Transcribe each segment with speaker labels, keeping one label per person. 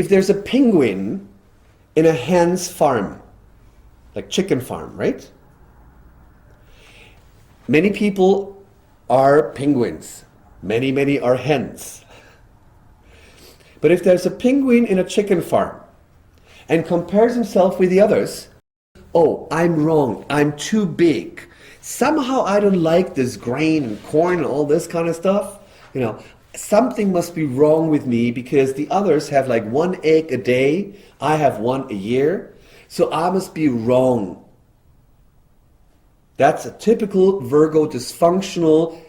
Speaker 1: if there's a penguin in a hen's farm, like chicken farm, right? Many people are penguins. Many are hens. But if there's a penguin in a chicken farm and compares himself with the others, oh, I'm wrong, I'm too big. Somehow I don't like this grain and corn and all this kind of stuff. You know, something must be wrong with me because the others have like 1 egg a day, I have 1 a year, so I must be wrong. That's a typical Virgo dysfunctional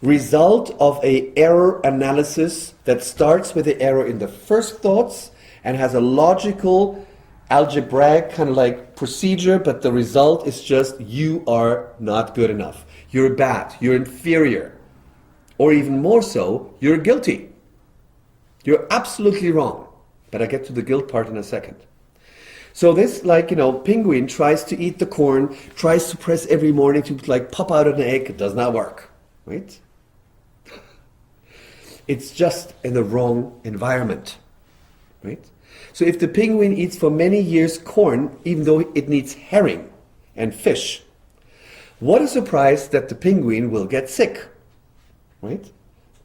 Speaker 1: result of an error analysis that starts with the error in the first thoughts and has a logical, algebraic kind of like procedure, but the result is just you are not good enough. You're bad, you're inferior, or even more so, you're guilty. You're absolutely wrong. But I get to the guilt part in a second. So this, like, you know, penguin tries to eat the corn, tries to press every morning to like pop out an egg. It does not work, right? It's just in the wrong environment, right? So if the penguin eats for many years corn, even though it needs herring and fish, what a surprise that the penguin will get sick, right?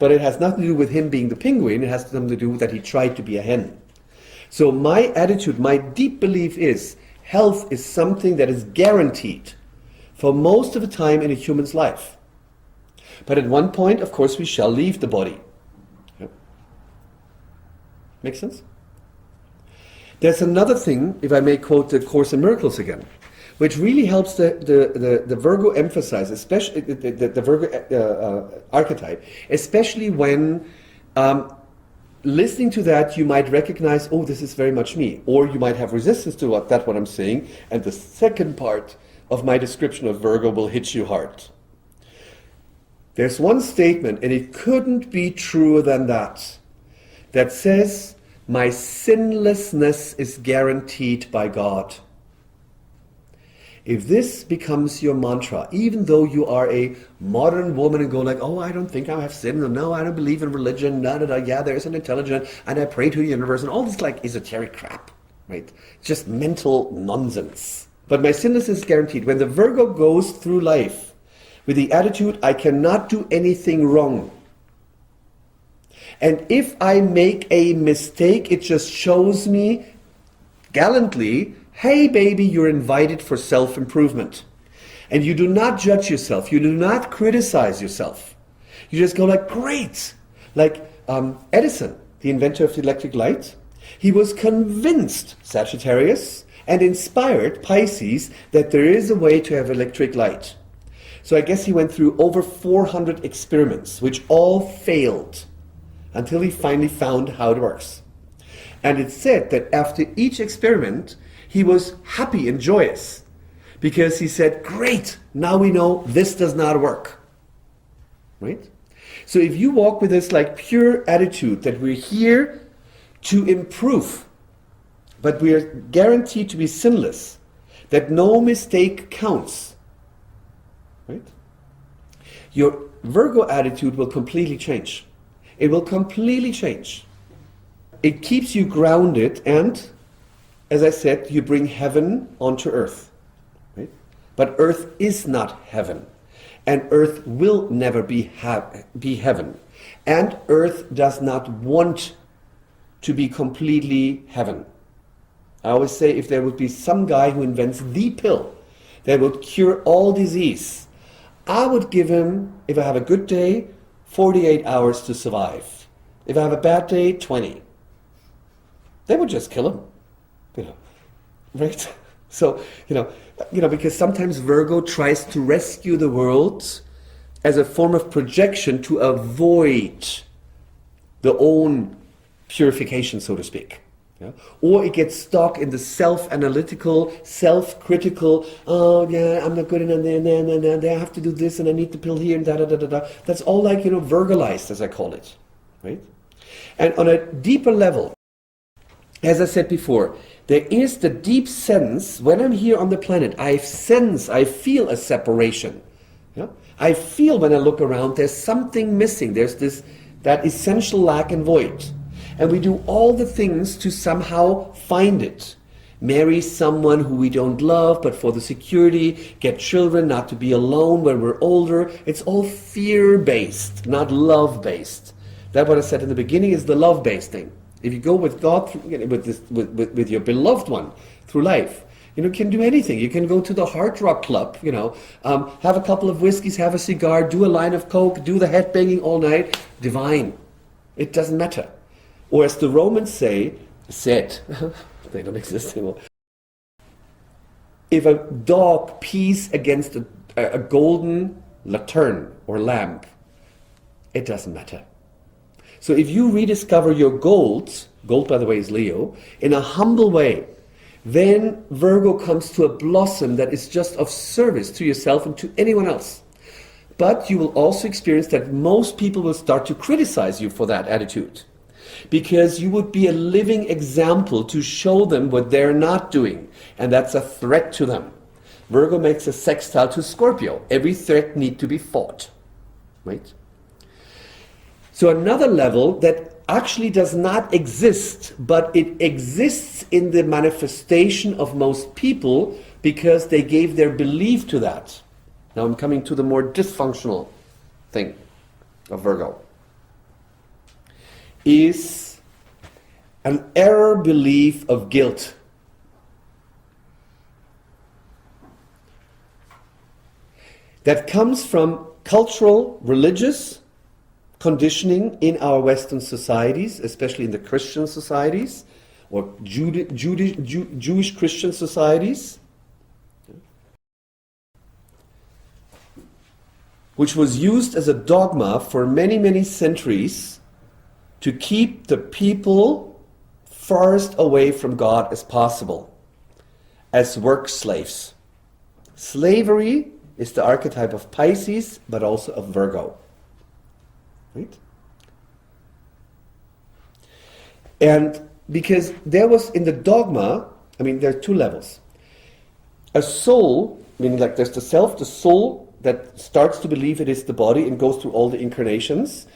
Speaker 1: But it has nothing to do with him being the penguin. It has something to do with that he tried to be a hen. So my attitude, my deep belief is health is something that is guaranteed for most of the time in a human's life. But at one point, of course, we shall leave the body. Yep. Make sense? There's another thing, if I may quote the Course in Miracles again, which really helps the Virgo emphasize, especially the Virgo archetype, especially when listening to that you might recognize, oh, this is very much me, or you might have resistance to what I'm saying, and the second part of my description of Virgo will hit you hard. There's one statement, and it couldn't be truer than that says, my sinlessness is guaranteed by God. If this becomes your mantra, even though you are a modern woman and go like, oh, I don't think I have sin, no, I don't believe in religion, yeah, there is an intelligence, and I pray to the universe, and all this like esoteric crap, right? Just mental nonsense. But my sinlessness is guaranteed. When the Virgo goes through life with the attitude, I cannot do anything wrong, and if I make a mistake, it just shows me gallantly, hey baby, you're invited for self-improvement. And you do not judge yourself. You do not criticize yourself. You just go like, great. Like Edison, the inventor of the electric light, he was convinced, Sagittarius, and inspired, Pisces, that there is a way to have electric light. So I guess he went through over 400 experiments, which all failed, until he finally found how it works. And it's said that after each experiment, he was happy and joyous because he said, great, now we know this does not work, right? So if you walk with this like pure attitude that we're here to improve, but we are guaranteed to be sinless, that no mistake counts, right? Your Virgo attitude will completely change. It will completely change. It keeps you grounded and, as I said, you bring heaven onto earth. Right? But earth is not heaven. And earth will never be heaven. And earth does not want to be completely heaven. I always say if there would be some guy who invents the pill that would cure all disease, I would give him, if I have a good day, 48 hours to survive. If I have a bad day, 20. They would just kill him. You know, right? So, you know, because sometimes Virgo tries to rescue the world as a form of projection to avoid the own purification, so to speak. Yeah? Or it gets stuck in the self-analytical, self-critical, oh yeah, I'm not good enough, I have to do this and I need the pill here and da-da-da-da-da. That's all like, Virgolized, as I call it, right? And on a deeper level, as I said before, there is the deep sense, when I'm here on the planet, I feel a separation. Yeah? I feel when I look around, there's something missing. There's that essential lack and void. And we do all the things to somehow find it. Marry someone who we don't love, but for the security, get children, not to be alone when we're older. It's all fear-based, not love-based. That's what I said in the beginning, is the love-based thing. If you go with God, with your beloved one through life, you can do anything. You can go to the Hard Rock Club, have a couple of whiskeys, have a cigar, do a line of coke, do the head banging all night. Divine. It doesn't matter. Or as the Romans said, they don't exist anymore. If a dog pees against a golden lantern or lamp, it doesn't matter. So if you rediscover your gold by the way is Leo, in a humble way, then Virgo comes to a blossom that is just of service to yourself and to anyone else. But you will also experience that most people will start to criticize you for that attitude, because you would be a living example to show them what they're not doing, and that's a threat to them. Virgo makes a sextile to Scorpio. Every threat needs to be fought, right? So another level that actually does not exist, but it exists in the manifestation of most people because they gave their belief to that. Now I'm coming to the more dysfunctional thing of Virgo. Is an error belief of guilt. That comes from cultural, religious conditioning in our Western societies, especially in the Christian societies, or Jewish Christian societies, which was used as a dogma for many, many centuries to keep the people farthest away from God as possible, as work slaves. Slavery is the archetype of Pisces, but also of Virgo. Right? And because there was in the dogma, there are two levels. A soul, meaning like there's the self, the soul that starts to believe it is the body and goes through all the incarnations,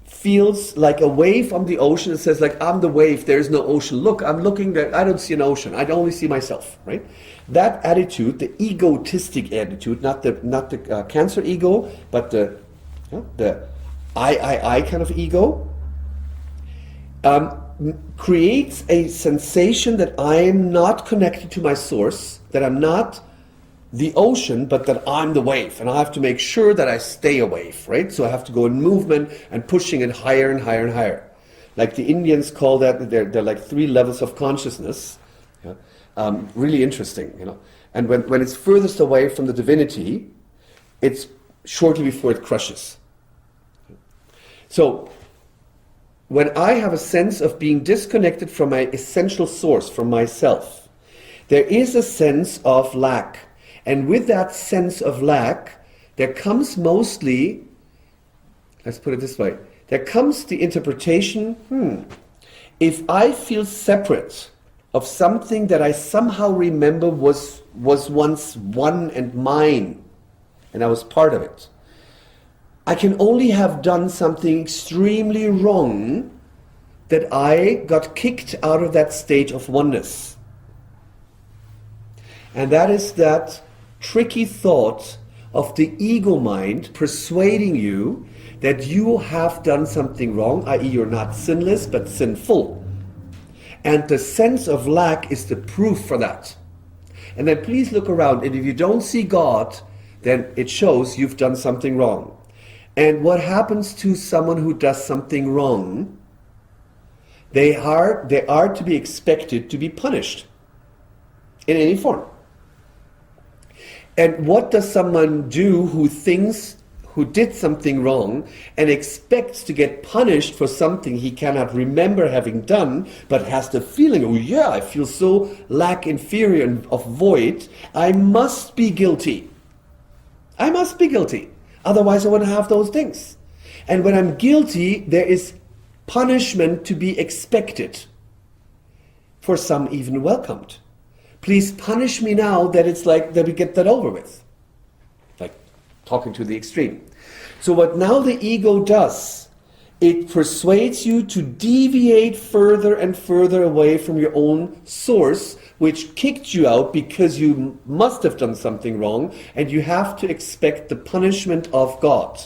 Speaker 1: feels like a wave on the ocean. It says like, I'm the wave, there's no ocean. Look, I'm looking there, I don't see an ocean, I only see myself, right? That attitude, the egotistic attitude, not the Cancer ego, but the I kind of ego, creates a sensation that I'm not connected to my source, that I'm not the ocean, but that I'm the wave, and I have to make sure that I stay a wave, right? So I have to go in movement and pushing it higher and higher and higher. Like the Indians call that, they're like 3 levels of consciousness. Yeah? Really interesting, And when it's furthest away from the divinity, it's shortly before it crushes. So, when I have a sense of being disconnected from my essential source, from myself, there is a sense of lack. And with that sense of lack, there comes mostly, let's put it this way, there comes the interpretation, if I feel separate of something that I somehow remember was once one and mine, and I was part of it, I can only have done something extremely wrong that I got kicked out of that state of oneness. And that is that tricky thought of the ego mind persuading you that you have done something wrong, i.e. you're not sinless but sinful. And the sense of lack is the proof for that. And then please look around, and if you don't see God, then it shows you've done something wrong. And what happens to someone who does something wrong? They are to be expected to be punished in any form. And what does someone do who did something wrong and expects to get punished for something he cannot remember having done, but has the feeling, oh yeah, I feel so inferior and of void, I must be guilty. I must be guilty. Otherwise I wouldn't have those things. And when I'm guilty, there is punishment to be expected. For some even welcomed. Please punish me now, that it's like that we get that over with. Like talking to the extreme. So what now the ego does it persuades you to deviate further and further away from your own source, which kicked you out because you must have done something wrong, and you have to expect the punishment of God.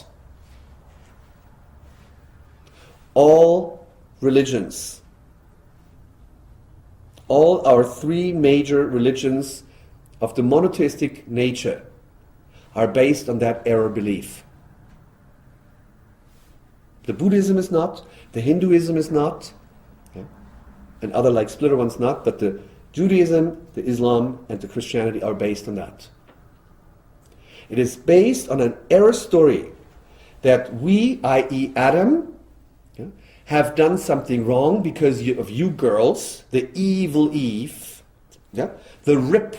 Speaker 1: All religions, all our three major religions of the monotheistic nature are based on that error belief. The Buddhism is not, the Hinduism is not, okay, and other like splitter ones not, but the Judaism, the Islam, and the Christianity are based on that. It is based on an error story that we, i.e. Adam, okay, have done something wrong because of you girls, the evil Eve, yeah, the rip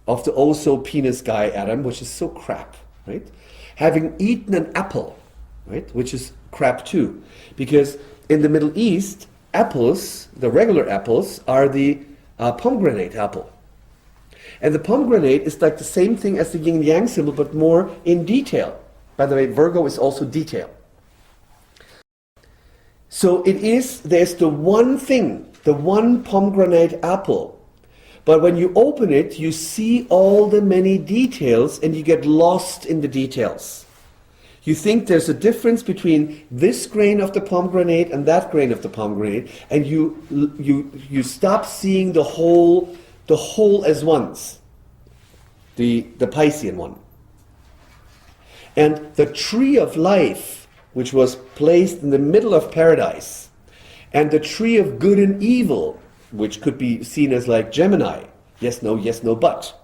Speaker 1: of the oh-so penis guy Adam, which is so crap, right? Having eaten an apple, right, which is crap too, because in the Middle East, apples, the regular apples, are the pomegranate apple. And the pomegranate is like the same thing as the yin yang symbol, but more in detail. By the way, Virgo is also detail. So there's the one thing, the one pomegranate apple. But when you open it, you see all the many details and you get lost in the details. You think there's a difference between this grain of the pomegranate and that grain of the pomegranate, and you stop seeing the whole as ones, the Piscean one. And the tree of life, which was placed in the middle of paradise, and the tree of good and evil, which could be seen as like Gemini, yes, no, but,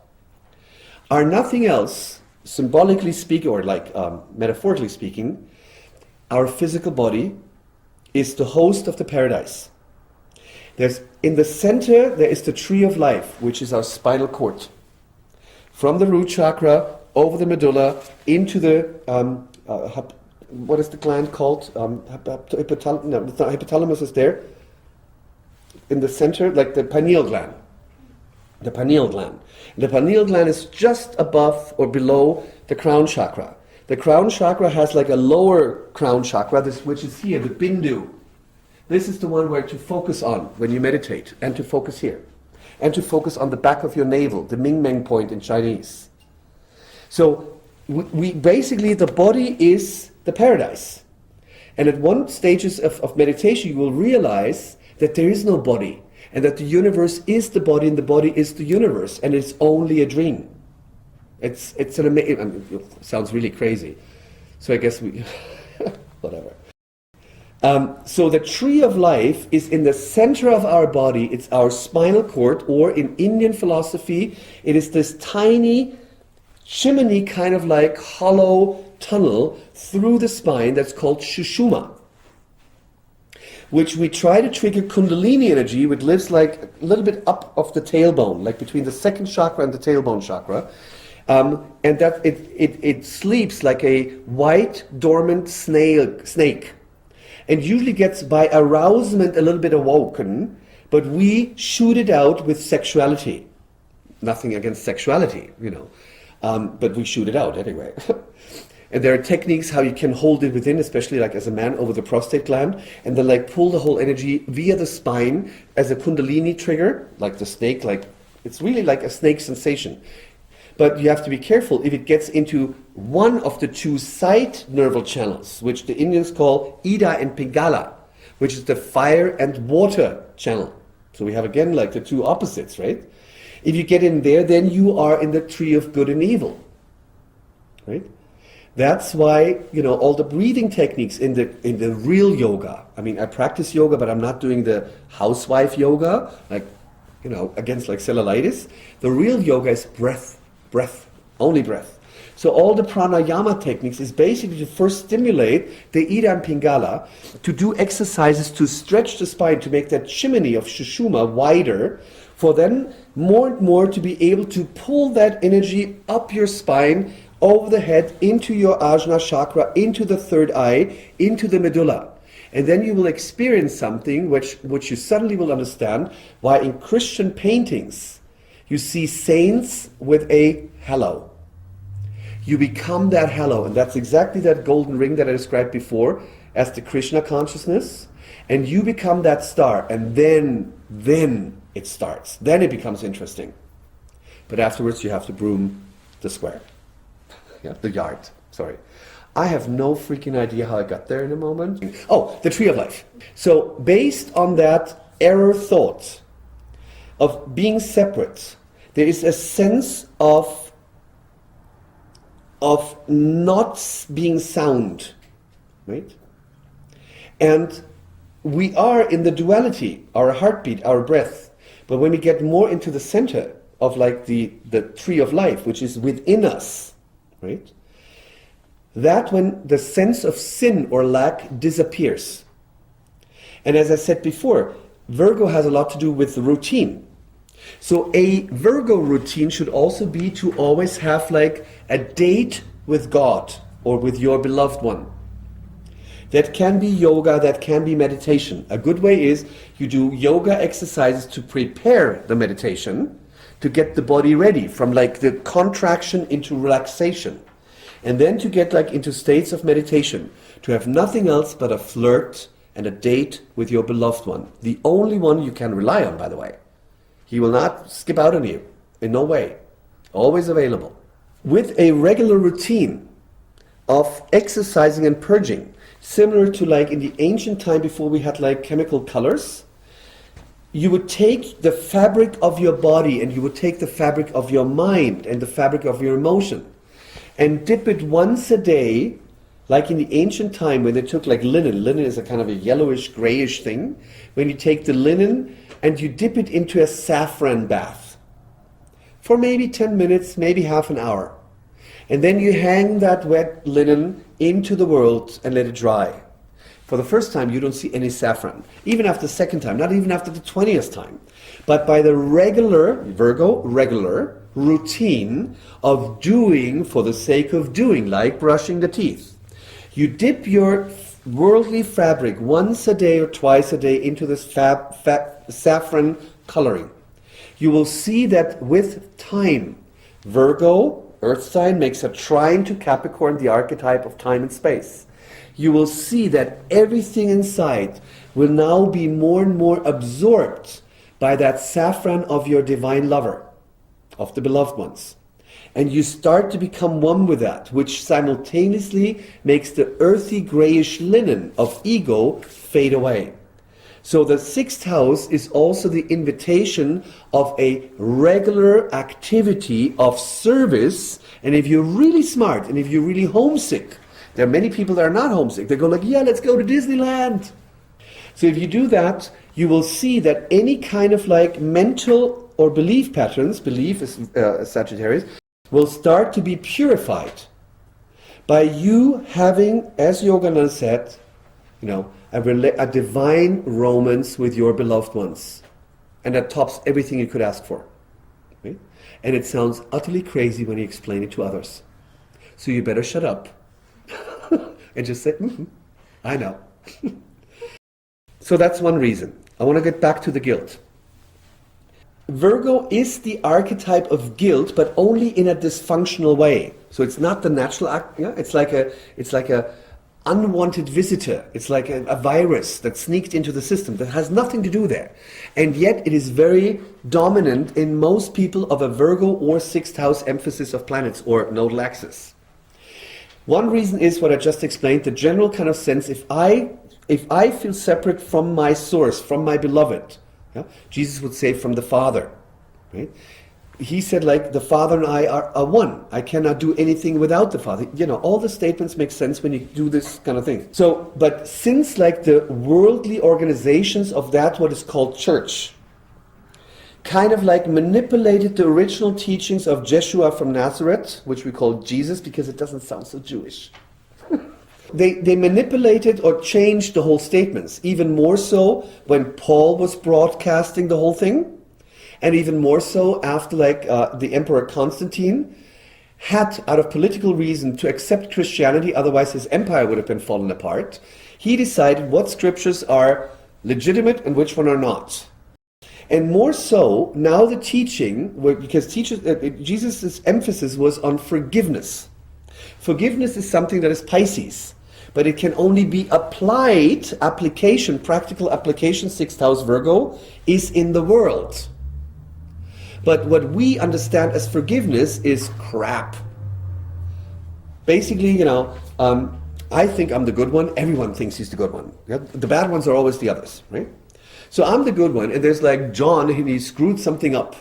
Speaker 1: are nothing else, symbolically speaking, or like metaphorically speaking, our physical body is the host of the paradise. In the center, there is the tree of life, which is our spinal cord. From the root chakra, over the medulla, into the, what is the gland called? Hypothalamus is there. In the center, like the pineal gland. The pineal gland. The pineal gland is just above or below the crown chakra. The crown chakra has like a lower crown chakra, which is here, the bindu. This is the one where to focus on when you meditate, and to focus here. And to focus on the back of your navel, the Ming Meng point in Chinese. So we basically, the body is the paradise. And at one stages of meditation, you will realize that there is no body, and that the universe is the body, and the body is the universe, and it's only a dream. It's an amazing, I mean, it sounds really crazy. So I guess whatever. So the tree of life is in the center of our body. It's our spinal cord, or in Indian philosophy, it is this tiny chimney, kind of like hollow tunnel through the spine that's called Shushuma, which we try to trigger Kundalini energy, which lives like a little bit up of the tailbone, like between the second chakra and the tailbone chakra, and that it sleeps like a white dormant snake, and usually gets by arousement a little bit awoken, but we shoot it out with sexuality. Nothing against sexuality, but we shoot it out anyway. And there are techniques how you can hold it within, especially like as a man, over the prostate gland, and then like pull the whole energy via the spine as a Kundalini trigger, like the snake, like it's really like a snake sensation. But you have to be careful if it gets into one of the two side nerval channels, which the Indians call Ida and Pingala, which is the fire and water channel. So we have again like the two opposites, right? If you get in there, then you are in the tree of good and evil, right? That's why, all the breathing techniques in the real yoga. I mean, I practice yoga, but I'm not doing the housewife yoga, like, against like cellulitis. The real yoga is breath, only breath. So all the pranayama techniques is basically to first stimulate the Ida and Pingala, to do exercises to stretch the spine, to make that chimney of Shushuma wider, for then more and more to be able to pull that energy up your spine, over the head, into your ajna chakra, into the third eye, into the medulla. And then you will experience something which you suddenly will understand why in Christian paintings you see saints with a halo. You become that halo, and that's exactly that golden ring that I described before. as the Krishna consciousness, and you become that star, and then it starts. Then it becomes interesting. But afterwards you have to broom the square. Yeah, the yard, sorry. I have no freaking idea how I got there in a moment. Oh, the tree of life. So based on that error thought of being separate, there is a sense of not being sound, right? And we are in the duality, our heartbeat, our breath. But when we get more into the center of like the tree of life, which is within us, right? That when the sense of sin or lack disappears. And as I said before, Virgo has a lot to do with the routine. So a Virgo routine should also be to always have like a date with God or with your beloved one. That can be yoga, that can be meditation. A good way is you do yoga exercises to prepare the meditation, to get the body ready from like the contraction into relaxation. And then to get like into states of meditation, to have nothing else but a flirt and a date with your beloved one. The only one you can rely on, by the way. He will not skip out on you, in no way. Always available. With a regular routine of exercising and purging, similar to like in the ancient time before we had like chemical colors, you would take the fabric of your body and you would take the fabric of your mind and the fabric of your emotion and dip it once a day, like in the ancient time when they took like linen. Linen is a kind of a yellowish, grayish thing. When you take the linen and you dip it into a saffron bath for maybe 10 minutes, maybe half an hour. And then you hang that wet linen into the world and let it dry. For the first time, you don't see any saffron. Even after the second time, not even after the 20th time. But by the regular, Virgo, regular routine of doing for the sake of doing, like brushing the teeth. You dip your worldly fabric once a day or twice a day into this saffron coloring. You will see that with time, Virgo, Earth sign, makes a trine to Capricorn, the archetype of time and space. You will see that everything inside will now be more and more absorbed by that saffron of your divine lover, of the beloved ones. And you start to become one with that, which simultaneously makes the earthy grayish linen of ego fade away. So the sixth house is also the invitation of a regular activity of service. And if you're really smart and if you're really homesick, there are many people that are not homesick. They go like, yeah, let's go to Disneyland. So if you do that, you will see that any kind of like mental or belief patterns, belief is Sagittarius, will start to be purified by you having, as Yogananda said, you know, a divine romance with your beloved ones. And that tops everything you could ask for. Right? And it sounds utterly crazy when you explain it to others. So you better shut up and just say, I know. So that's one reason. I want to get back to the guilt. Virgo is the archetype of guilt, but only in a dysfunctional way. So it's not the natural act. Yeah? It's like a unwanted visitor. It's like a virus that sneaked into the system that has nothing to do there. And yet it is very dominant in most people of a Virgo or sixth house emphasis of planets or nodal axis. One reason is what I just explained, the general kind of sense, if I feel separate from my source, from my beloved, yeah? Jesus would say from the Father, right? He said like the Father and I are one. I cannot do anything without the Father. You know, all the statements make sense when you do this kind of thing. So, but since like the worldly organizations of that what is called church kind of like manipulated the original teachings of Jeshua from Nazareth, which we call Jesus because it doesn't sound so Jewish. They manipulated or changed the whole statements, even more so when Paul was broadcasting the whole thing. And even more so after like the Emperor Constantine had, out of political reason, to accept Christianity, otherwise his empire would have been fallen apart. He decided what scriptures are legitimate and which one are not. And more so, now the teaching, because Jesus' emphasis was on forgiveness. Forgiveness is something that is Pisces. but it can only be applied, practical application, 6th house Virgo, is in the world. But what we understand as forgiveness is crap. Basically, I think I'm the good one. Everyone thinks he's the good one. Yeah? The bad ones are always the others, right? So I'm the good one, and there's like John, and he screwed something up.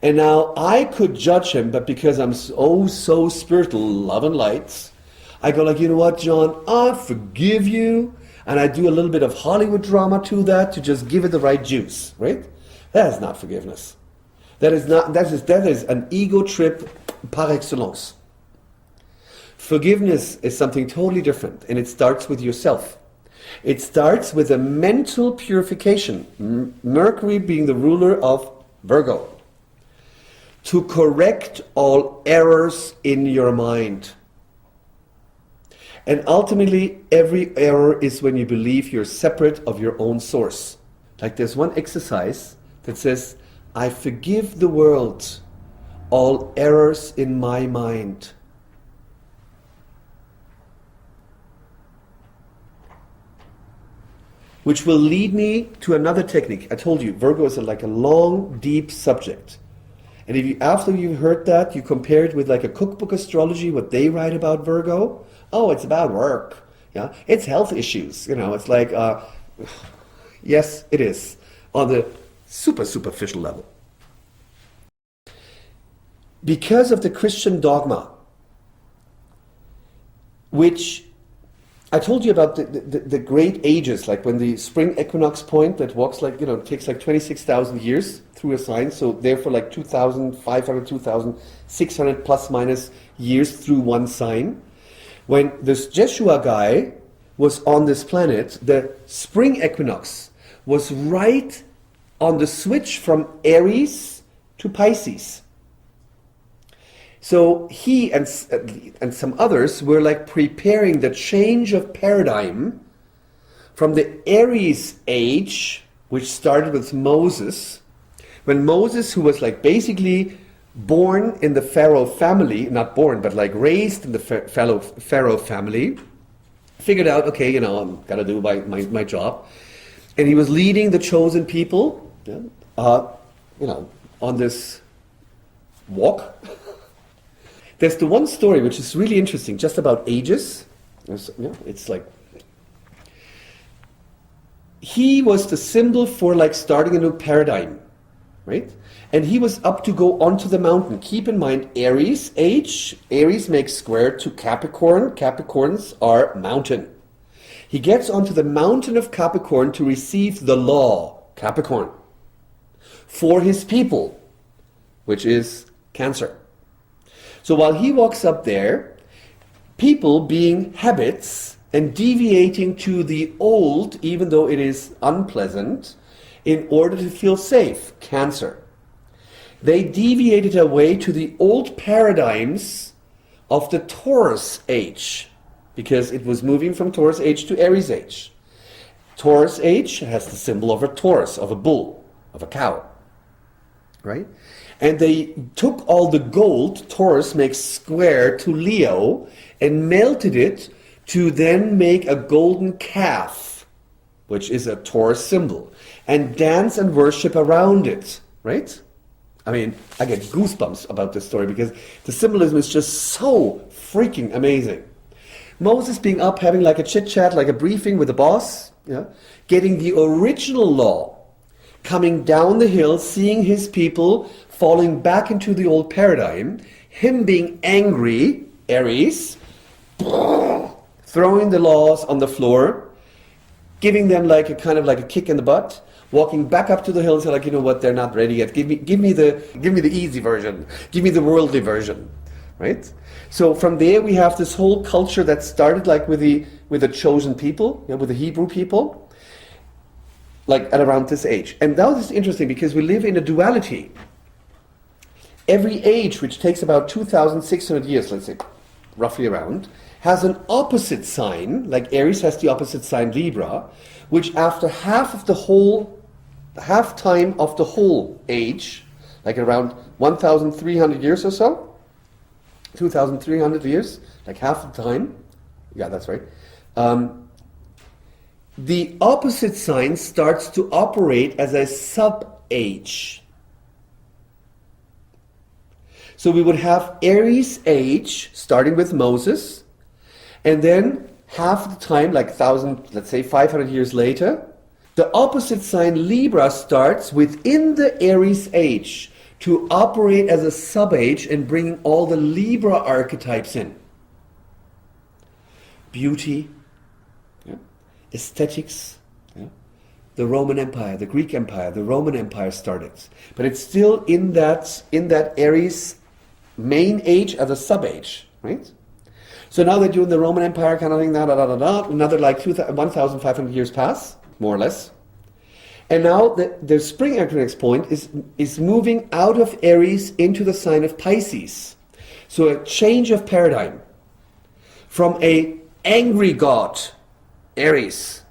Speaker 1: And now I could judge him, but because I'm so spiritual, love and light, I go like, you know what, John, I forgive you. And I do a little bit of Hollywood drama to that to just give it the right juice, right? That is not forgiveness. That is an ego trip par excellence. Forgiveness is something totally different, and it starts with yourself. It starts with a mental purification, Mercury being the ruler of Virgo, to correct all errors in your mind. And ultimately, every error is when you believe you're separate of your own source. Like there's one exercise that says, I forgive the world all errors in my mind. Which will lead me to another technique. I told you, Virgo is like a long, deep subject. And if you, after you've heard that, you compare it with like a cookbook astrology, what they write about Virgo. Oh, it's about work. Yeah, it's health issues. It's like, yes, it is. On the superficial level. Because of the Christian dogma, which I told you about the great ages, like when the spring equinox point that walks like, takes like 26,000 years through a sign, so therefore like 2,500, 2,600 plus minus years through one sign. When this Jeshua guy was on this planet, the spring equinox was right on the switch from Aries to Pisces. So he and some others were like preparing the change of paradigm from the Aries age, which started with Moses, when Moses, who was like basically born in the Pharaoh family, not born, but like raised in the Pharaoh family, figured out, okay, I'm gotta do my job. And he was leading the chosen people, on this walk. There's the one story which is really interesting, just about ages. It's like, he was the symbol for like starting a new paradigm, right? And he was up to go onto the mountain. Keep in mind, Aries age, Aries makes square to Capricorn. Capricorns are mountain. He gets onto the mountain of Capricorn to receive the law, Capricorn, for his people, which is Cancer. So while he walks up there, people being habits and deviating to the old, even though it is unpleasant, in order to feel safe, Cancer. They deviated away to the old paradigms of the Taurus age, because it was moving from Taurus age to Aries age. Taurus age has the symbol of a Taurus, of a bull, of a cow, right? And they took all the gold, Taurus makes square to Leo, and melted it to then make a golden calf, which is a Taurus symbol, and dance and worship around it, right? I mean, I get goosebumps about this story because the symbolism is just so freaking amazing. Moses being up, having like a chit-chat, like a briefing with the boss, getting the original law, coming down the hill, seeing his people falling back into the old paradigm, him being angry, Aries, throwing the laws on the floor, giving them like a kind of like a kick in the butt, walking back up to the hill and say like, you know what, they're not ready yet. Give me the easy version. Give me the worldly version, right? So from there we have this whole culture that started like with the chosen people, with the Hebrew people, like at around this age. And that is interesting because we live in a duality. Every age, which takes about 2,600 years, let's say, roughly around, has an opposite sign, like Aries has the opposite sign Libra, which after half time of the whole age, like around 1,300 years or so, 2,300 years, like half the time, yeah, that's right, the opposite sign starts to operate as a sub-age. So we would have Aries age, starting with Moses, and then half the time, like 1,000, let's say 500 years later, the opposite sign Libra starts within the Aries age to operate as a sub-age and bringing all the Libra archetypes in. Beauty, aesthetics, the Roman Empire, the Greek Empire, the Roman Empire started. But it's still in that Aries main age as a sub-age, right? So now they're doing the Roman Empire kind of thing, another like 1,500 years pass, more or less. And now the spring equinox point is moving out of Aries into the sign of Pisces. So a change of paradigm from a angry god, Aries,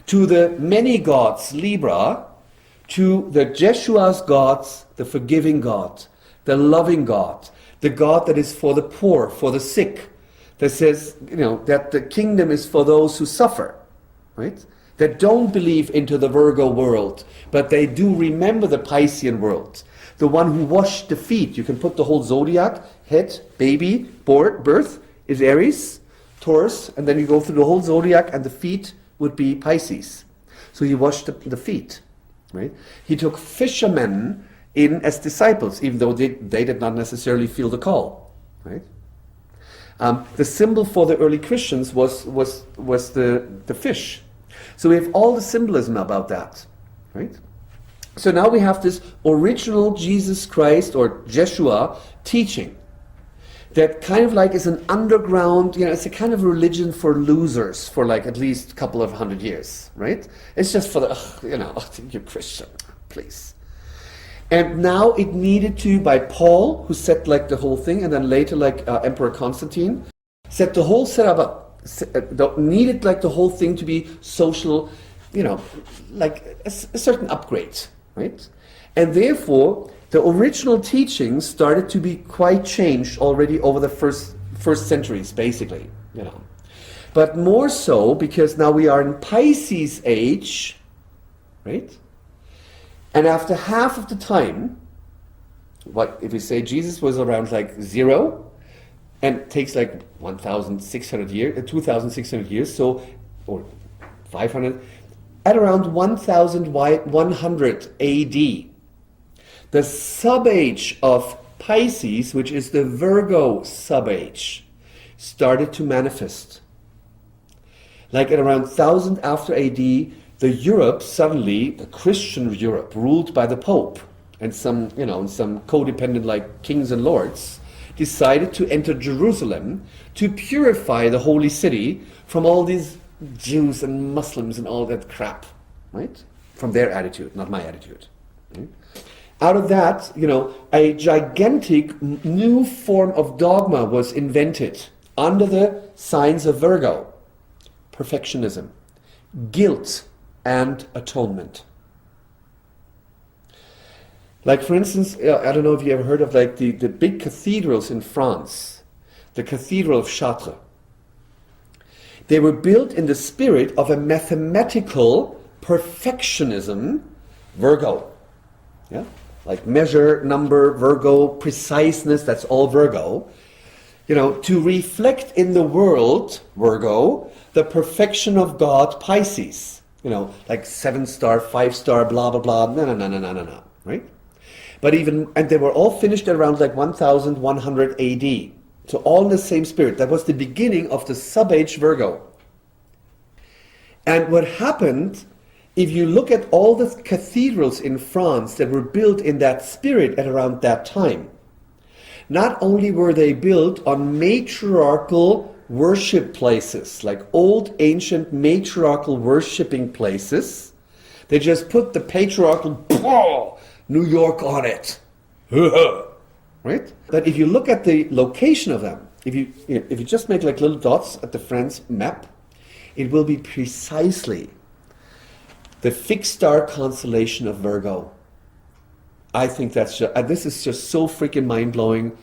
Speaker 1: to the many gods, Libra, to the Jeshua's gods, the forgiving God, the loving God, the God that is for the poor, for the sick, that says, that the kingdom is for those who suffer, right? That don't believe into the Virgo world, but they do remember the Piscean world. The one who washed the feet. You can put the whole zodiac, head, baby, birth is Aries, Taurus, and then you go through the whole zodiac and the feet would be Pisces. So he washed the feet, right? He took fishermen in as disciples, even though they did not necessarily feel the call, right? The symbol for the early Christians was the fish. So we have all the symbolism about that, right? So now we have this original Jesus Christ or Jeshua teaching that kind of like is an underground, it's a kind of religion for losers for like at least a couple of 100 years, right? It's just for the, you're Christian, please. And now it needed to, by Paul, who set like the whole thing, and then later like Emperor Constantine, set the whole setup up, needed like the whole thing to be social, like a certain upgrade, right? And therefore, the original teachings started to be quite changed already over the first centuries, basically, But more so because now we are in Pisces age, right? And after half of the time, what if we say Jesus was around like 0, and takes like 1,600 years, 2,600 years, so, or 500, at around 1,100 AD, the sub-age of Pisces, which is the Virgo sub-age, started to manifest. Like at around 1,000 after AD, the Europe suddenly, the Christian Europe, ruled by the Pope and some codependent like kings and lords, decided to enter Jerusalem to purify the holy city from all these Jews and Muslims and all that crap, right? From their attitude, not my attitude. Right? Out of that, a gigantic new form of dogma was invented under the signs of Virgo. Perfectionism, guilt, and atonement. Like for instance, I don't know if you ever heard of like the big cathedrals in France. The Cathedral of Chartres. They were built in the spirit of a mathematical perfectionism, Virgo. Yeah? Like measure, number, Virgo, preciseness, that's all Virgo. To reflect in the world, Virgo, the perfection of God, Pisces. Like 7-star, 5-star, blah, blah, blah, no, right? But and they were all finished at around like 1,100 AD. So all in the same spirit. That was the beginning of the sub-age Virgo. And what happened, if you look at all the cathedrals in France that were built in that spirit at around that time, not only were they built on matriarchal worship places, like old ancient matriarchal worshipping places, they just put the patriarchal New York on it. Right? But if you look at the location of them, if you just make like little dots at the France map, it will be precisely the fixed star constellation of Virgo. I think this is just so freaking mind-blowing,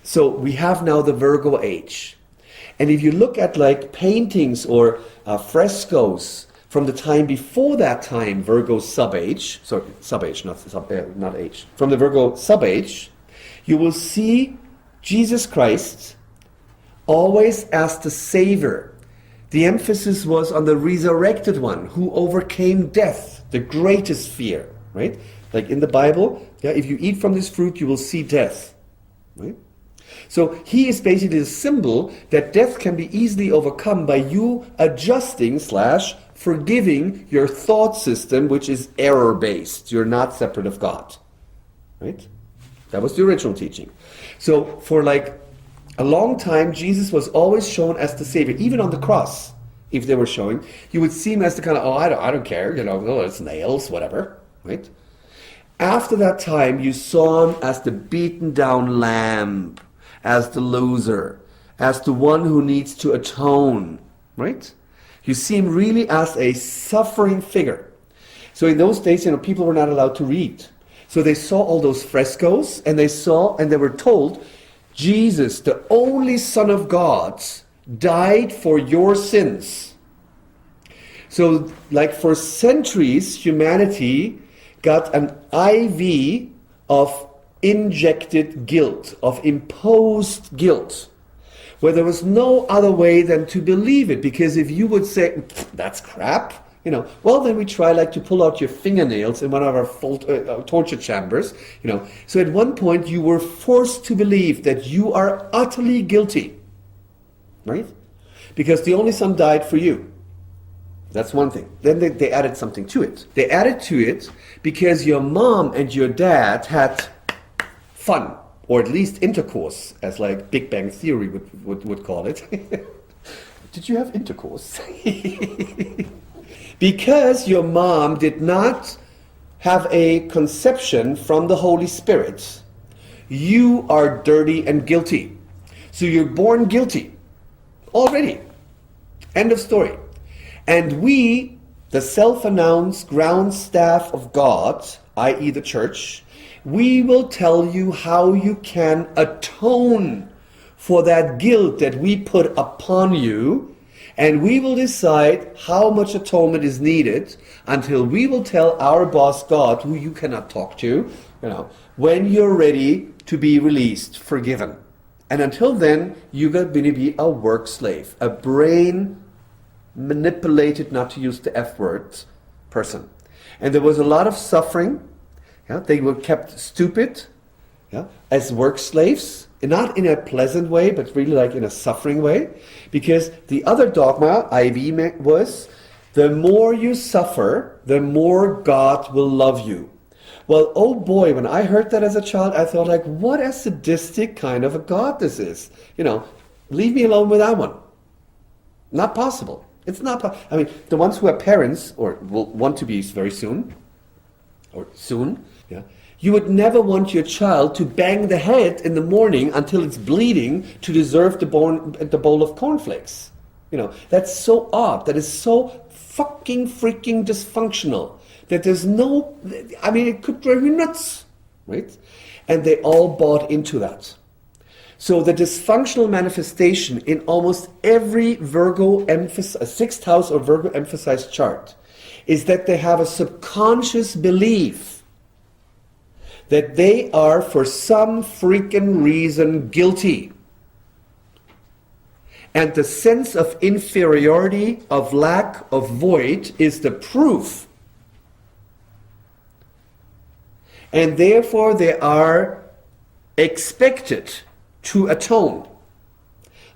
Speaker 1: So we have now the Virgo age. And if you look at like paintings or frescoes from the time before that time, Virgo sub-age, sorry, sub-age, not age, from the Virgo sub-age, you will see Jesus Christ always as the Savior. The emphasis was on the resurrected one who overcame death, the greatest fear, right? Like in the Bible, yeah, if you eat from this fruit, you will see death, right? So he is basically the symbol that death can be easily overcome by you adjusting / forgiving your thought system, which is error-based. You're not separate of God, right? That was the original teaching. So for like a long time, Jesus was always shown as the Savior. Even on the cross, if they were showing, you would see him as the kind of, I don't care, it's nails, whatever, right? After that time, you saw him as the beaten down lamb, as the loser, as the one who needs to atone, right? You see him really as a suffering figure. So in those days, people were not allowed to read. So they saw all those frescoes, and they were told, Jesus, the only Son of God, died for your sins. So like for centuries, humanity got an IV of injected guilt, of imposed guilt, where there was no other way than to believe it. Because if you would say, that's crap, well, then we try like to pull out your fingernails in one of our torture chambers, So at one point you were forced to believe that you are utterly guilty, right? Because the only Son died for you. That's one thing. Then they added something to it. They added to it because your mom and your dad had fun, or at least intercourse, as like Big Bang Theory would call it. Did you have intercourse? Because your mom did not have a conception from the Holy Spirit, you are dirty and guilty. So you're born guilty already. End of story. And we, the self-announced ground staff of God, i.e. the church, we will tell you how you can atone for that guilt that we put upon you, and we will decide how much atonement is needed until we will tell our boss God, who you cannot talk to, when you're ready to be released, forgiven. And until then, you're going to be a work slave, a brain manipulated, not to use the F word, person. And there was a lot of suffering. Yeah, they were kept stupid, as work slaves, not in a pleasant way, but really like in a suffering way. Because the other dogma, IV, was the more you suffer, the more God will love you. Well, oh boy, when I heard that as a child, I thought like, what a sadistic kind of a God this is. Leave me alone with that one. Not possible. It's not possible. I mean, the ones who are parents, or will want to be very soon, you would never want your child to bang the head in the morning until it's bleeding to deserve the bowl of cornflakes. That's so odd. That is so fucking freaking dysfunctional. That there's no, it could drive me nuts, right? And they all bought into that. So the dysfunctional manifestation in almost every Virgo sixth house or Virgo emphasized chart is that they have a subconscious belief that they are for some freaking reason guilty. And the sense of inferiority, of lack, of void is the proof. And therefore they are expected to atone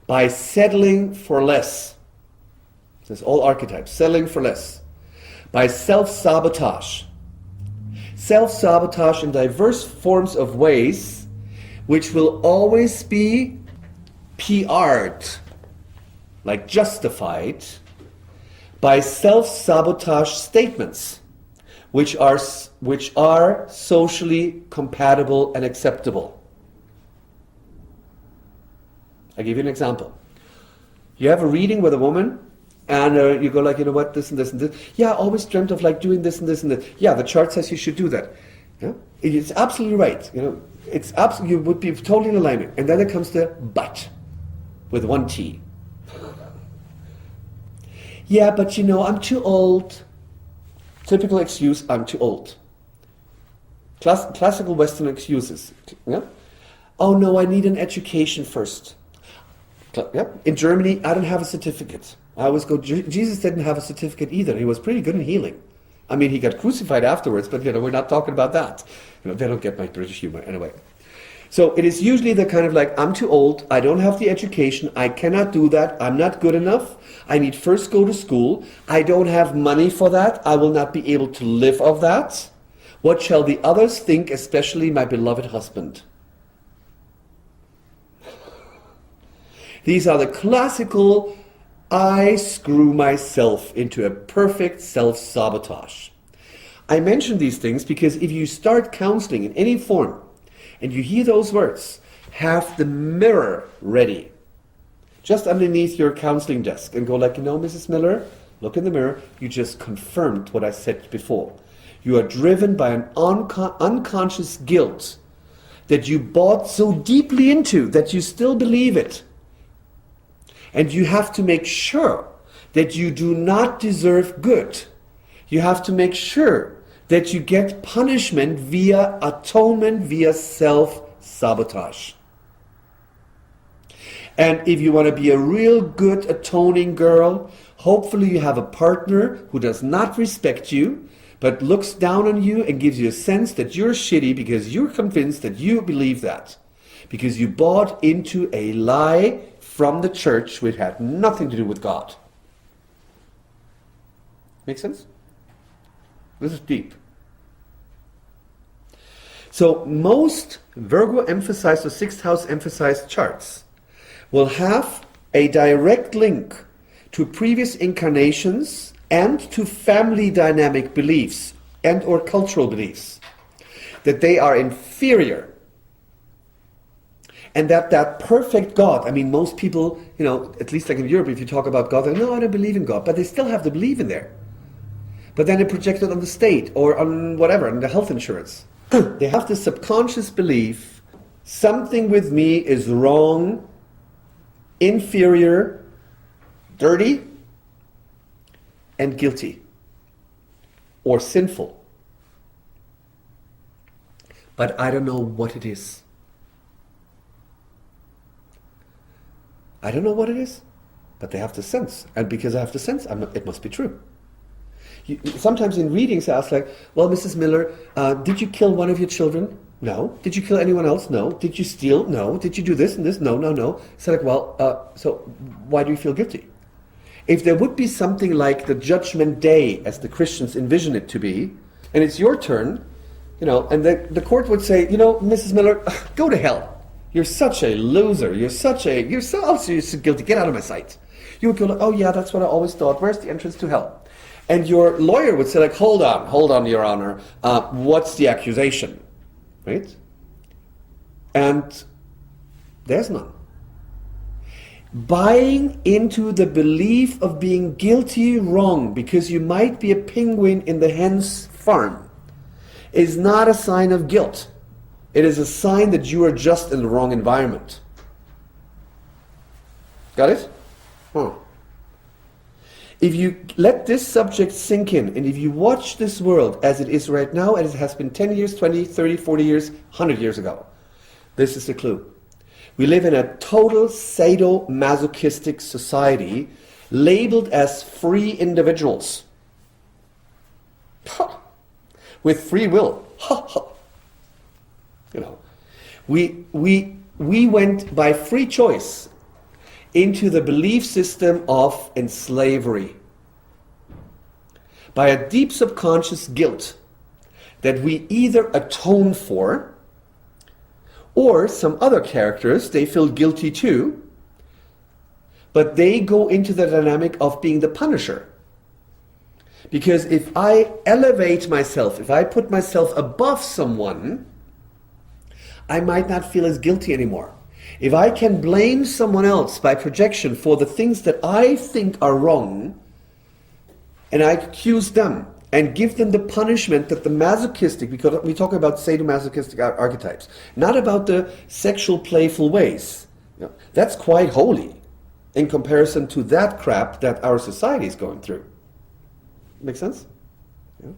Speaker 1: by settling for less. This is all archetypes, settling for less. By self-sabotage. Self-sabotage in diverse forms of ways, which will always be PR'd, like justified, by self-sabotage statements, which are socially compatible and acceptable. I'll give you an example. You have a reading with a woman, and you go like, this and this and this. Yeah, I always dreamt of like doing this and this and this. Yeah, the chart says you should do that. Yeah, it's absolutely right. It's absolutely, you would be totally in alignment. And then there comes the but, with one T. Yeah, but you know, I'm too old. Typical excuse, I'm too old. Classical Western excuses. Yeah? Oh no, I need an education first. Yeah? In Germany, I don't have a certificate. I always go, Jesus didn't have a certificate either. He was pretty good in healing. I mean, he got crucified afterwards, but you know, we're not talking about that. You know, they don't get my British humor anyway. So it is usually the kind of like, I'm too old, I don't have the education, I cannot do that, I'm not good enough, I need first go to school, I don't have money for that, I will not be able to live of that. What shall the others think, especially my beloved husband? These are the classical, I screw myself into a perfect self-sabotage. I mention these things because if you start counseling in any form and you hear those words, have the mirror ready. Just underneath your counseling desk and go like, you know, Mrs. Miller, look in the mirror, you just confirmed what I said before. You are driven by an unconscious guilt that you bought so deeply into that you still believe it. And you have to make sure that you do not deserve good. You have to make sure that you get punishment via atonement, via self-sabotage. And if you want to be a real good atoning girl, hopefully you have a partner who does not respect you, but looks down on you and gives you a sense that you're shitty because you're convinced that you believe that. Because you bought into a lie from the church which had nothing to do with God. Make sense? This is deep. So most Virgo emphasized or sixth house emphasized charts will have a direct link to previous incarnations and to family dynamic beliefs and or cultural beliefs. That they are inferior. And that perfect God, I mean, most people, you know, at least like in Europe, if you talk about God, they're, no, I don't believe in God. But they still have the belief in there. But then they project it on the state or on whatever, on the health insurance. They have this subconscious belief, something with me is wrong, inferior, dirty, and guilty, or sinful. But I don't know what it is. I don't know what it is, but they have the sense. And because I have the sense, it must be true. Sometimes in readings I ask like, well, Mrs. Miller, did you kill one of your children? No. Did you kill anyone else? No. Did you steal? No. Did you do this and this? No, no, no. So like, well, so why do you feel guilty? If there would be something like the judgment day, as the Christians envision it to be, and it's your turn, you know, and the court would say, you know, Mrs. Miller, go to hell. You're such a loser. You're so guilty. Get out of my sight. You would go, like, oh yeah, that's what I always thought. Where's the entrance to hell? And your lawyer would say, like, hold on, Your Honor. What's the accusation? Right? And there's none. Buying into the belief of being guilty wrong because you might be a penguin in the hen's farm is not a sign of guilt. It is a sign that you are just in the wrong environment. Got it? If you let this subject sink in, and if you watch this world as it is right now, as it has been 10 years, 20, 30, 40 years, 100 years ago, this is the clue. We live in a total sadomasochistic society labeled as free individuals. With free will. You know, we went by free choice into the belief system of enslavery by a deep subconscious guilt that we either atone for, or some other characters, they feel guilty too, but they go into the dynamic of being the punisher. Because if I elevate myself, if I put myself above someone, I might not feel as guilty anymore. If I can blame someone else by projection for the things that I think are wrong, and I accuse them and give them the punishment that the masochistic, because we talk about sadomasochistic archetypes, not about the sexual playful ways. You know, that's quite holy. in comparison to that crap that our society is going through. Make sense? Yeah.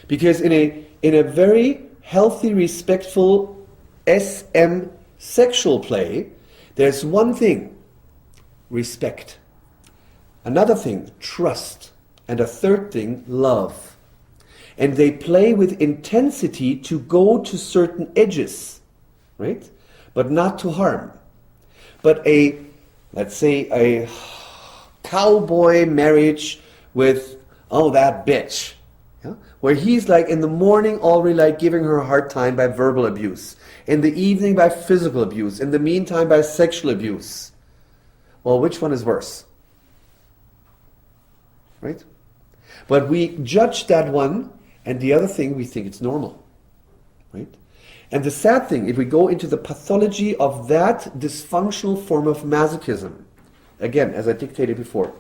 Speaker 1: Because in a very healthy, respectful SM sexual play, there's one thing, respect. Another thing, trust. And a third thing, love. And they play with intensity to go to certain edges, right? But not to harm. But let's say a cowboy marriage with, oh, that bitch. Yeah? Where he's like in the morning already like giving her a hard time by verbal abuse. In the evening by physical abuse. In the meantime by sexual abuse. Well, which one is worse? Right? But we judge that one, and the other thing we think it's normal. Right? And the sad thing, if we go into the pathology of that dysfunctional form of masochism, again, as I dictated before,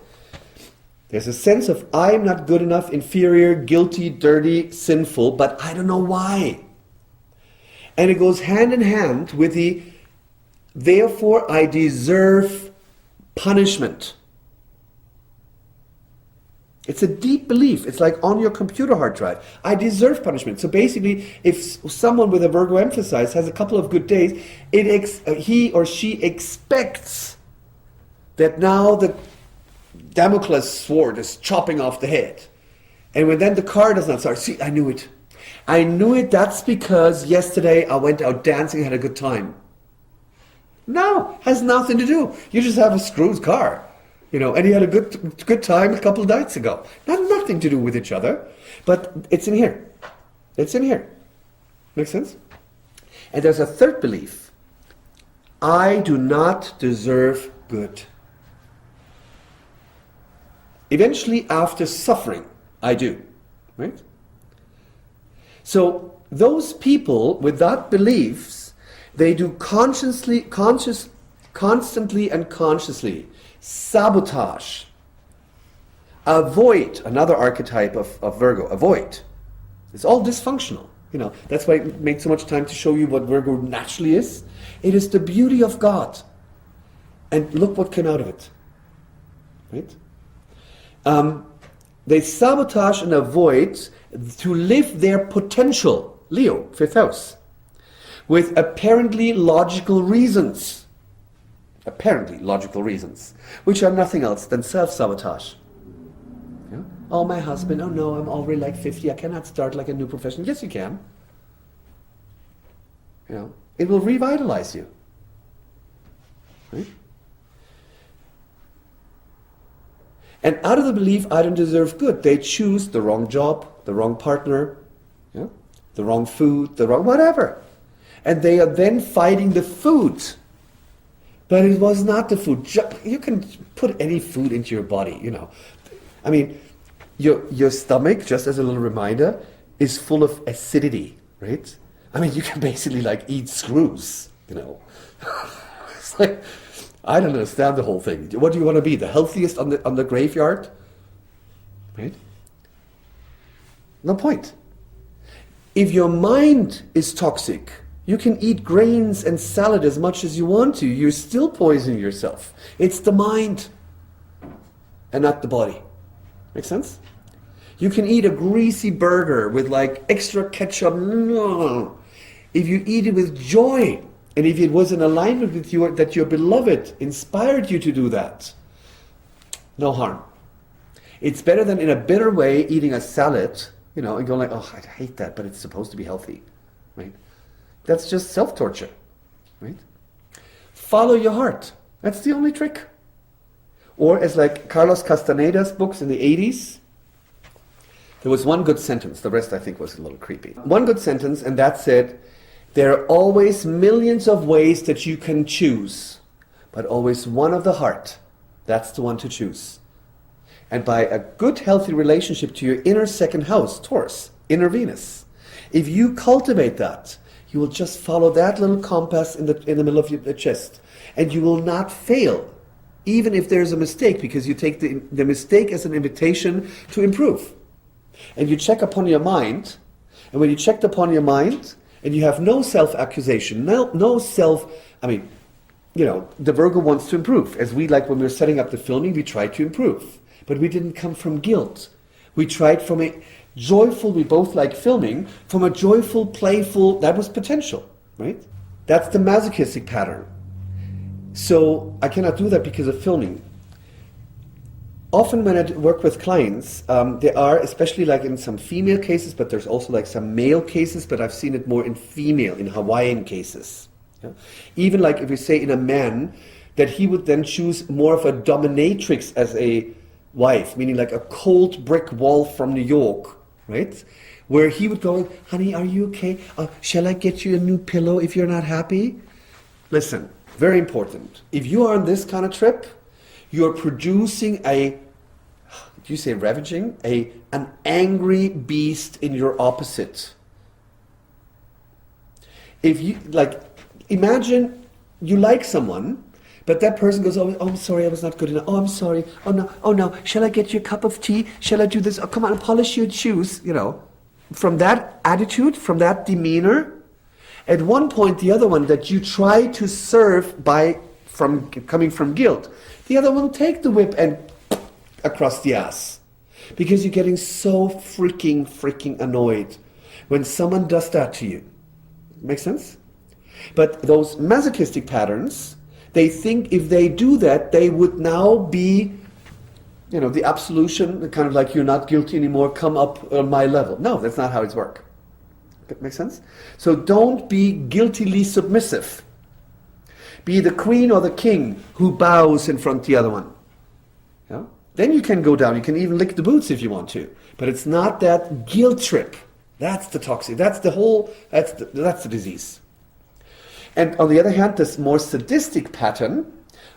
Speaker 1: there's a sense of I'm not good enough, inferior, guilty, dirty, sinful, but I don't know why. And it goes hand in hand with the therefore I deserve punishment. It's a deep belief. It's like on your computer hard drive. I deserve punishment. So basically, if someone with a Virgo emphasize has a couple of good days, he or she expects that now the Damocles sword is chopping off the head. And when then the car does not start, see, I knew it. I knew it, that's because yesterday I went out dancing, had a good time. No, has nothing to do. You just have a screwed car. You know, and you had a good time a couple of nights ago. Nothing to do with each other, but it's in here. It's in here. Make sense? And there's a third belief. I do not deserve good. Eventually, after suffering, I do. Right? So those people with that beliefs, they do constantly and consciously sabotage, avoid, another archetype of Virgo, avoid. It's all dysfunctional. You know, that's why I made so much time to show you what Virgo naturally is. It is the beauty of God. And look what came out of it. Right? They sabotage and avoid to live their potential, Leo, 5th house, with apparently logical reasons. Apparently logical reasons, which are nothing else than self-sabotage. Yeah? Oh, my husband, oh no, I'm already like 50, I cannot start like a new profession. Yes, you can. You know, it will revitalize you. Right? And out of the belief, I don't deserve good, they choose the wrong job, the wrong partner, yeah? The wrong food, the wrong whatever. And they are then fighting the food. But it was not the food. You can put any food into your body, you know. I mean, your stomach, just as a little reminder, is full of acidity, right? I mean, you can basically like eat screws, you know. It's like, I don't understand the whole thing. What do you want to be? The healthiest on the graveyard? Right? No point. If your mind is toxic, you can eat grains and salad as much as you want to. You're still poisoning yourself. It's the mind and not the body. Make sense? You can eat a greasy burger with like extra ketchup. No. If you eat it with joy, and if it was in alignment with you, that your beloved inspired you to do that, no harm. It's better than in a bitter way eating a salad, you know, and going like, oh, I hate that, but it's supposed to be healthy, right? That's just self-torture, right? Follow your heart. That's the only trick. Or as like Carlos Castaneda's books in the 80s, there was one good sentence. The rest I think was a little creepy. One good sentence, and that said, there are always millions of ways that you can choose, but always one of the heart. That's the one to choose. And by a good, healthy relationship to your inner second house, Taurus, inner Venus, if you cultivate that, you will just follow that little compass in the middle of your chest, and you will not fail, even if there's a mistake, because you take the mistake as an invitation to improve. And you check upon your mind, and when you checked upon your mind, and you have no self-accusation, no self, the Virgo wants to improve. As we, like when we were setting up the filming, we tried to improve. But we didn't come from guilt. We tried from a joyful, we both like filming, from a joyful, playful, that was potential, right? That's the masochistic pattern. So I cannot do that because of filming. Often when I work with clients, there are, especially like in some female cases, but there's also like some male cases, but I've seen it more in female, in Hawaiian cases. Yeah? Even like if we say in a man, that he would then choose more of a dominatrix as a wife, meaning like a cold brick wall from New York, right? Where he would go, honey, are you okay? Shall I get you a new pillow if you're not happy? Listen, very important. If you are on this kind of trip, you're producing do you say ravaging? An angry beast in your opposite. If you, like, imagine you like someone, but that person goes, oh, I'm sorry, I was not good enough. Oh, I'm sorry. Oh no, shall I get you a cup of tea? Shall I do this? Oh, come on, polish your shoes, From that attitude, from that demeanor, at one point, the other one that you try to serve coming from guilt, the other one will take the whip and across the ass. Because you're getting so freaking annoyed when someone does that to you. Make sense? But those masochistic patterns, they think if they do that, they would now be, the absolution, kind of like you're not guilty anymore, come up on my level. No, that's not how it's work. That makes sense? So don't be guiltily submissive. Be the queen or the king who bows in front of the other one. Yeah? Then you can go down. You can even lick the boots if you want to. But it's not that guilt trip. That's the toxic. That's the disease. And on the other hand, this more sadistic pattern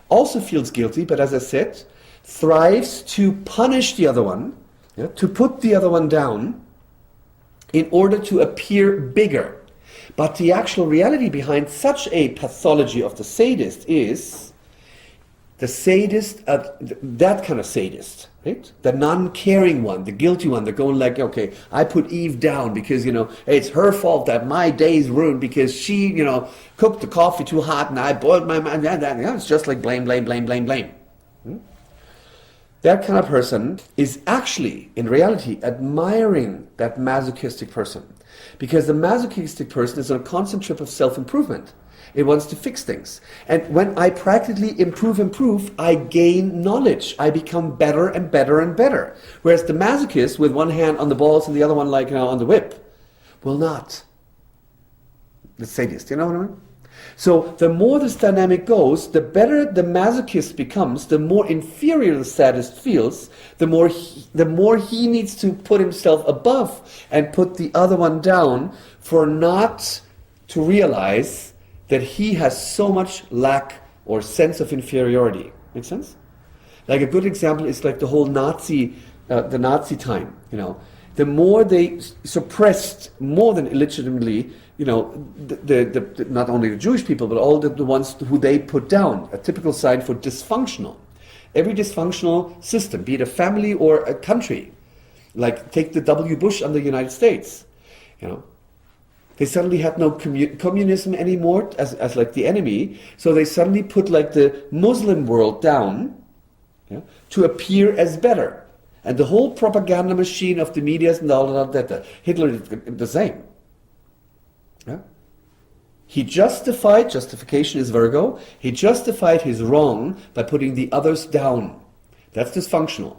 Speaker 1: also feels guilty, but as I said, thrives to punish the other one, to put the other one down in order to appear bigger. But the actual reality behind such a pathology of the sadist is the sadist, that kind of sadist, right? The non-caring one, the guilty one, they're going like, okay, I put Eve down because, it's her fault that my day's ruined because she, cooked the coffee too hot and I boiled my mind. It's just like blame. That kind of person is actually, in reality, admiring that masochistic person. Because the masochistic person is on a constant trip of self-improvement. It wants to fix things. And when I practically improve, I gain knowledge. I become better and better and better. Whereas the masochist, with one hand on the balls and the other one on the whip, will not. The sadist, you know what I mean? So the more this dynamic goes, the better the masochist becomes, the more inferior the sadist feels, the more he needs to put himself above and put the other one down for not to realize that he has so much lack or sense of inferiority. Make sense? Like a good example is like the whole Nazi time, The more they suppressed, more than illegitimately, not only the Jewish people, but all the ones who they put down, a typical sign for dysfunctional. Every dysfunctional system, be it a family or a country, like take the W. Bush on the United States, They suddenly had no communism anymore as like the enemy, so they suddenly put like the Muslim world down to appear as better. And the whole propaganda machine of the media and all that, Hitler did the same. Yeah? Justification is Virgo, he justified his wrong by putting the others down. That's dysfunctional.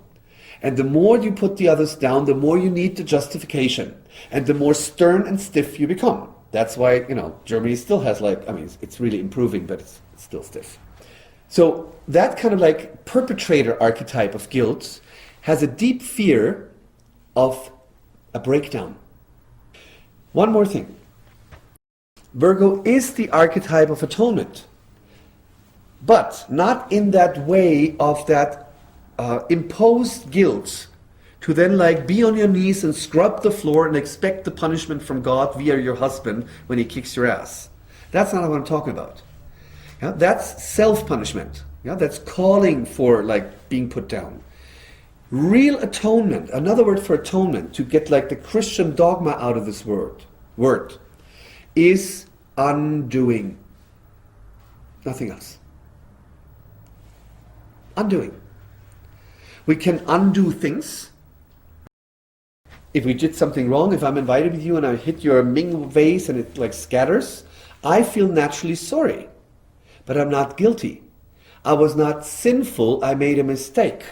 Speaker 1: And the more you put the others down, the more you need the justification. And the more stern and stiff you become. That's why, Germany still has it's really improving, but it's still stiff. So that kind of like perpetrator archetype of guilt has a deep fear of a breakdown. One more thing. Virgo is the archetype of atonement. But not in that way of that imposed guilt to then like be on your knees and scrub the floor and expect the punishment from God via your husband when he kicks your ass. That's not what I'm talking about. Yeah, that's self-punishment. Yeah, that's calling for like being put down. Real atonement, another word for atonement, to get like the Christian dogma out of this word is undoing. Nothing else. Undoing. We can undo things. If we did something wrong, if I'm invited with you and I hit your Ming vase and it like scatters, I feel naturally sorry, but I'm not guilty. I was not sinful, I made a mistake.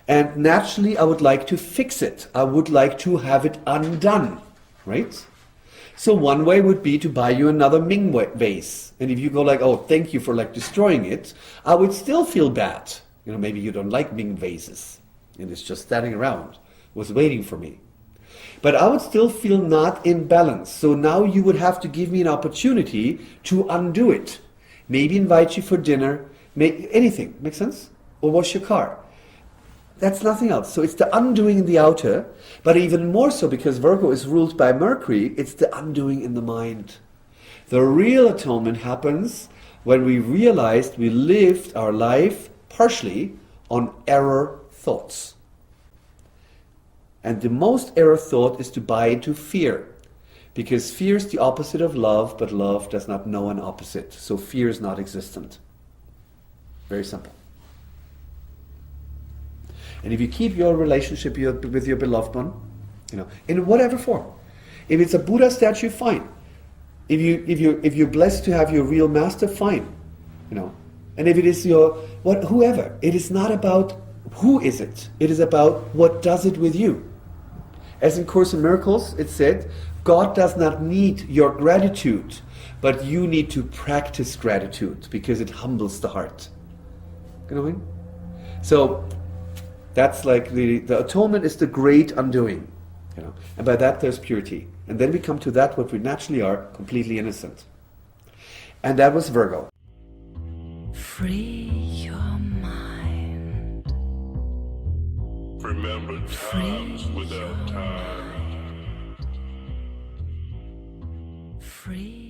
Speaker 1: And naturally I would like to fix it. I would like to have it undone, right? So one way would be to buy you another Ming vase. And if you go like, oh, thank you for like destroying it, I would still feel bad. You know, maybe you don't like Ming vases and it's just standing around, was waiting for me. But I would still feel not in balance. So now you would have to give me an opportunity to undo it. Maybe invite you for dinner, anything, make sense? Or wash your car. That's nothing else. So it's the undoing in the outer, but even more so because Virgo is ruled by Mercury, it's the undoing in the mind. The real atonement happens when we realized we lived our life partially on error thoughts. And the most error thought is to buy into fear. Because fear is the opposite of love, but love does not know an opposite. So fear is not existent. Very simple. And if you keep your relationship with your beloved one, you know, in whatever form. If it's a Buddha statue, fine. If you're blessed to have your real master, fine. You know. And if it is whoever, it is not about who is it. It is about what does it with you. As in Course in Miracles, it said, God does not need your gratitude, but you need to practice gratitude because it humbles the heart. You know what I mean? So that's like the atonement is the great undoing. You know, and by that there's purity. And then we come to that what we naturally are, completely innocent. And that was Virgo.
Speaker 2: Free your mind.
Speaker 3: Remember times without time.
Speaker 2: Free